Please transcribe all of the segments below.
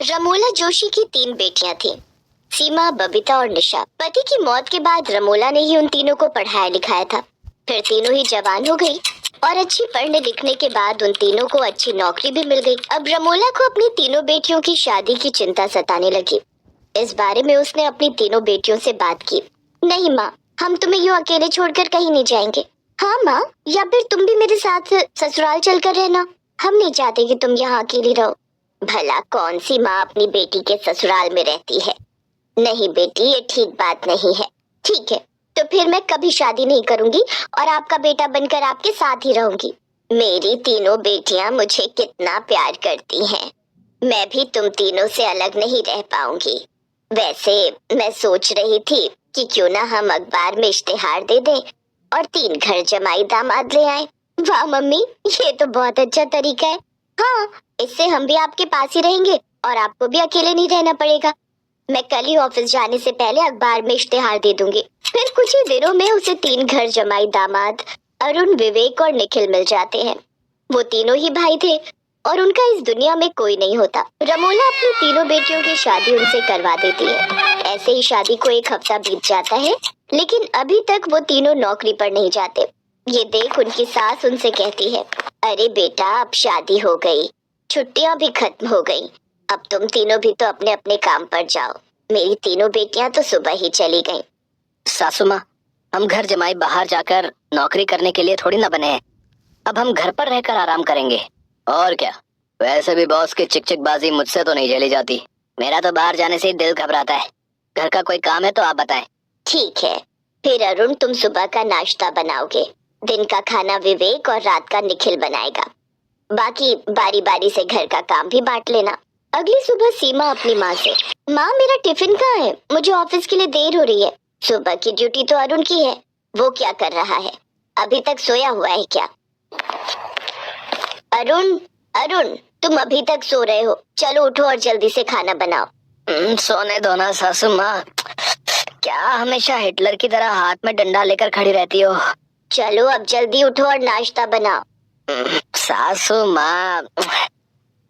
रमोला जोशी की 3 बेटियां थीं। सीमा, बबीता और निशा। पति की मौत के बाद रमोला ने ही उन तीनों को पढ़ाया लिखाया था। फिर तीनों ही जवान हो गई और अच्छी पढ़ने लिखने के बाद उन तीनों को अच्छी नौकरी भी मिल गई। अब रमोला को अपनी तीनों बेटियों की शादी की चिंता सताने लगी। इस बारे में उसने अपनी तीनों बेटियों से बात की। नहीं माँ, हम तुम्हें यूं अकेले छोड़कर कहीं नहीं जाएंगे। हाँ माँ, या फिर तुम भी मेरे साथ ससुराल चलकर रहना। हम नहीं चाहते कि तुम यहाँ अकेली रहो। भला कौन सी माँ अपनी बेटी के ससुराल में रहती है। नहीं बेटी, ये ठीक बात नहीं है। ठीक है, तो फिर मैं कभी शादी नहीं करूंगी और आपका बेटा बनकर आपके साथ ही रहूंगी। मेरी तीनों बेटियां मुझे कितना प्यार करती हैं। मैं भी तुम तीनों से अलग नहीं रह पाऊंगी। वैसे मैं सोच रही थी कि क्यों ना हम अखबार में इश्तिहार दे दें और 3 घर जमाई दामाद ले आए। वाह मम्मी, ये तो बहुत अच्छा तरीका है। हाँ, इससे हम भी आपके पास ही रहेंगे और आपको भी अकेले नहीं रहना पड़ेगा। मैं कल ही ऑफिस जाने से पहले अखबार में इश्तिहार दे दूंगी। फिर कुछ ही दिनों में उसे 3 घर जमाई दामाद अरुण, विवेक और निखिल मिल जाते हैं। वो तीनों ही भाई थे और उनका इस दुनिया में कोई नहीं होता। रमोला अपनी तीनों बेटियों की शादी उनसे करवा देती है। ऐसे ही शादी को 1 हफ्ता बीत जाता है, लेकिन अभी तक वो तीनों नौकरी पर नहीं जाते। ये देख उनकी सास उनसे कहती है, अरे बेटा, अब शादी हो गई, छुट्टियां भी खत्म हो गई, अब तुम तीनों भी तो अपने अपने काम पर जाओ। मेरी तीनों बेटियां तो सुबह ही चली गईं। सासू माँ, हम घर जमाई बाहर जाकर नौकरी करने के लिए थोड़ी ना बने हैं। अब हम घर पर रहकर आराम करेंगे। और क्या, वैसे भी बॉस की चिकचिकबाजी मुझसे तो नहीं झेली जाती। मेरा तो बाहर जाने से ही दिल घबराता है। घर का कोई काम है तो आप बताएं। ठीक है, फिर अरुण तुम सुबह का नाश्ता बनाओगे, दिन का खाना विवेक और रात का निखिल बनाएगा। बाकी बारी बारी से घर का काम भी बांट लेना। अगली सुबह सीमा अपनी माँ से, माँ मेरा टिफिन कहाँ है, मुझे ऑफिस के लिए देर हो रही है। सुबह की ड्यूटी तो अरुण की है, वो क्या कर रहा है, अभी तक सोया हुआ है क्या? अरुण, अरुण, तुम अभी तक सो रहे हो, चलो उठो और जल्दी से खाना बनाओ। सोने दो ना सासू माँ, क्या हमेशा हिटलर की तरह हाथ में डंडा लेकर खड़ी रहती हो। चलो अब जल्दी उठो और नाश्ता बनाओ। सासू माँ,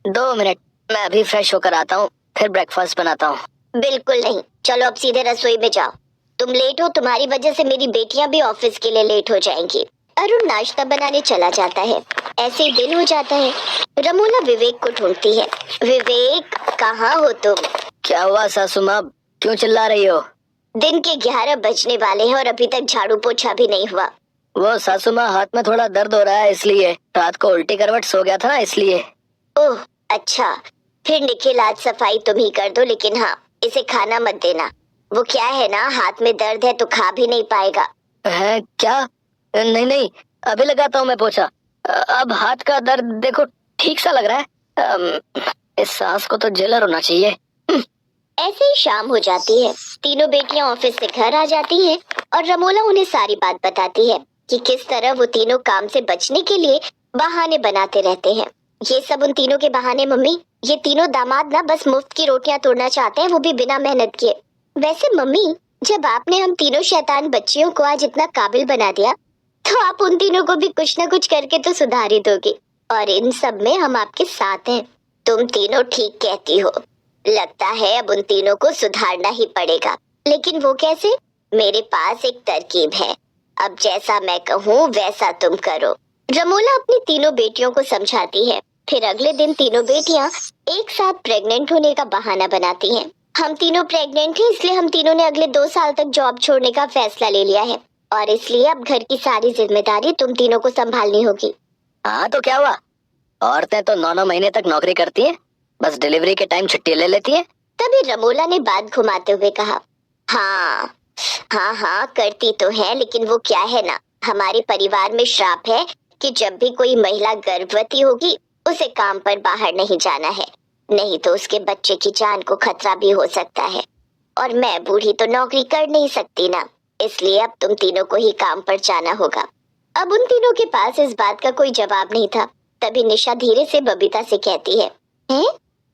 2 मिनट, मैं अभी फ्रेश होकर आता हूँ, फिर ब्रेकफास्ट बनाता हूँ। बिल्कुल नहीं, चलो अब सीधे रसोई में जाओ। तुम लेट हो, तुम्हारी वजह से मेरी बेटियां भी ऑफिस के लिए लेट हो जाएंगी। अरुण नाश्ता बनाने चला जाता है। ऐसे ही दिन हो जाता है। रमोला विवेक को ढूंढती है। विवेक, कहाँ हो तुम? क्या हुआ सासू माँ, क्यों चिल्ला रही हो? दिन के 11 बजने वाले हैं और अभी तक झाड़ू पोछा भी नहीं हुआ। वो सासू माँ, हाथ में थोड़ा दर्द हो रहा है, इसलिए रात को उल्टी करवट सो गया था ना, इसलिए। ओह अच्छा, फिर निखिल आज सफाई तुम ही कर दो, लेकिन हाँ, इसे खाना मत देना। वो क्या है ना, हाथ में दर्द है तो खा भी नहीं पाएगा। है क्या? नहीं नहीं, अभी लगाता हूँ मैं पोछा। अब हाथ का दर्द देखो ठीक सा लग रहा है। इस सास को तो जेलर होना चाहिए। ऐसे ही शाम हो जाती है। तीनों बेटियां ऑफिस से घर आ जाती हैं और रमोला उन्हें सारी बात बताती है कि किस तरह वो तीनों काम से बचने के लिए बहाने बनाते रहते हैं। ये सब उन तीनों के बहाने मम्मी, ये तीनों दामाद ना बस मुफ्त की रोटियां तोड़ना चाहते हैं, वो भी बिना मेहनत किए। वैसे मम्मी, जब आपने हम तीनों शैतान बच्चियों को आज इतना काबिल बना दिया, तो आप उन तीनों को भी कुछ न कुछ करके तो सुधार ही दोगे। और इन सब में हम आपके साथ हैं। तुम तीनों ठीक कहती हो। लगता है अब उन तीनों को सुधारना ही पड़ेगा, लेकिन वो कैसे? मेरे पास एक तरकीब है। अब जैसा मैं कहूँ वैसा तुम करो। रमोला अपनी तीनों बेटियों को समझाती है। फिर अगले दिन तीनों बेटियां एक साथ प्रेग्नेंट होने का बहाना बनाती हैं। हम तीनों प्रेग्नेंट हैं, इसलिए हम तीनों ने अगले 2 साल तक जॉब छोड़ने का फैसला ले लिया है और इसलिए अब घर की सारी जिम्मेदारी तुम तीनों को संभालनी होगी। हाँ तो क्या हुआ, औरतें तो 9-9 महीने तक नौकरी करती हैं, बस डिलीवरी के टाइम छुट्टी ले लेती हैं। तभी रमोला ने बात घुमाते हुए कहा, हाँ हाँ हाँ, करती तो है, लेकिन वो क्या है ना, हमारे परिवार में श्राप है कि जब भी कोई महिला गर्भवती होगी उसे काम पर बाहर नहीं जाना है, नहीं तो उसके बच्चे की जान को खतरा भी हो सकता है। और मैं बूढ़ी तो नौकरी कर नहीं सकती ना, इसलिए अब तुम तीनों को ही काम पर जाना होगा। अब उन तीनों के पास इस बात का कोई जवाब नहीं था। तभी निशा धीरे से बबीता से कहती है, हैं?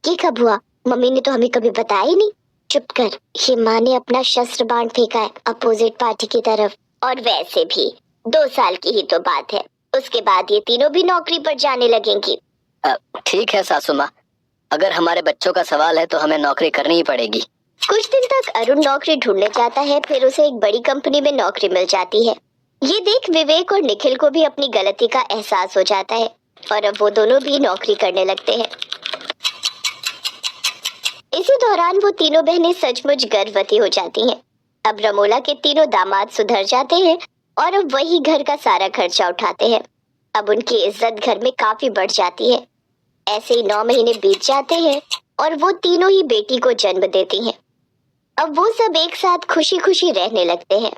ये कब हुआ? मम्मी ने तो हमें कभी बताया ही नहीं। चुप कर, ये माँ ने अपना शस्त्र बाण फेंका है अपोजिट पार्टी की तरफ। और वैसे भी 2 साल की ही तो बात है, उसके बाद ये तीनों भी नौकरी पर जाने लगेंगी। ठीक है सासू माँ, अगर हमारे बच्चों का सवाल है तो हमें नौकरी करनी ही पड़ेगी। कुछ दिन तक अरुण नौकरी ढूंढने जाता है, फिर उसे एक बड़ी कंपनी में नौकरी मिल जाती है। ये देख विवेक और निखिल को भी अपनी गलती का एहसास हो जाता है और अब वो दोनों भी नौकरी करने लगते हैं। इसी दौरान वो तीनों बहनें सचमुच गर्भवती हो जाती हैं। अब रमोला के तीनों दामाद सुधर जाते हैं और अब वही घर का सारा खर्चा उठाते हैं। अब उनकी इज्जत घर में काफी बढ़ जाती है। ऐसे ही 9 महीने बीत जाते हैं और वो तीनों ही बेटी को जन्म देती हैं। अब वो सब एक साथ खुशी खुशी रहने लगते हैं।